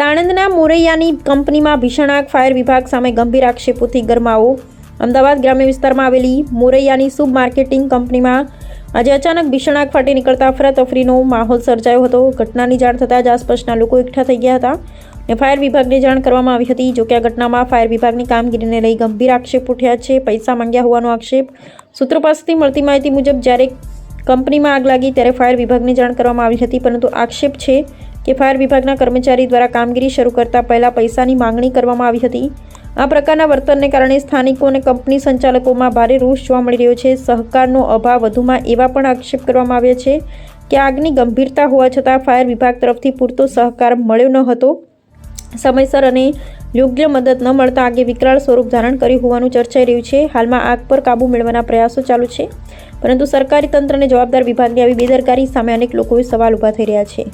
સાણંદના મોરૈયાની કંપનીમાં ભીષણ આગ, ફાયર વિભાગ સામે ગંભીર આક્ષેપોથી ગરમાવો। અમદાવાદ ગ્રામ્ય વિસ્તારમાં આવેલી મોરૈયાની શુભ માર્કેટિંગ કંપનીમાં આજે અચાનક ભીષણ આગ ફાટી નીકળતા અફરાતફરીનો માહોલ સર્જાયો હતો। ઘટનાની જાણ થતાં જ આસપાસના લોકો એકઠા થઈ ગયા હતા અને ફાયર વિભાગને જાણ કરવામાં આવી હતી। જોકે આ ઘટનામાં ફાયર વિભાગની કામગીરીને લઈ ગંભીર આક્ષેપ ઉઠ્યા છે। પૈસા માંગ્યા હોવાનો આક્ષેપ। સૂત્રો પાસેથી મળતી માહિતી મુજબ જ્યારે કંપનીમાં આગ લાગી ત્યારે ફાયર વિભાગને જાણ કરવામાં આવી હતી, પરંતુ આક્ષેપ છે કે ફાયર વિભાગના કર્મચારી દ્વારા કામગીરી શરૂ કરતા પહેલા પૈસાની માંગણી કરવામાં આવી હતી। આ પ્રકારના વર્તનને કારણે સ્થાનિકો અને કંપની સંચાલકોમાં ભારે રોષ જોવા મળી રહ્યો છે। સહકારનો અભાવ। વધુમાં એવા પણ આક્ષેપ કરવામાં આવ્યા છે કે આગની ગંભીરતા હોવા છતાં ફાયર વિભાગ તરફથી પૂરતો સહકાર મળ્યો ન હતો। સમયસર અને યોગ્ય મદદ ન મળતા આગે વિકરાળ સ્વરૂપ ધારણ કર્યું હોવાનું ચર્ચાઈ રહ્યું છે। હાલમાં આગ પર કાબૂ મેળવવાના પ્રયાસો ચાલુ છે, પરંતુ સરકારી તંત્ર અને જવાબદાર વિભાગની આવી બેદરકારી સામે અનેક લોકોએ સવાલ ઊભા થઈ રહ્યા છે।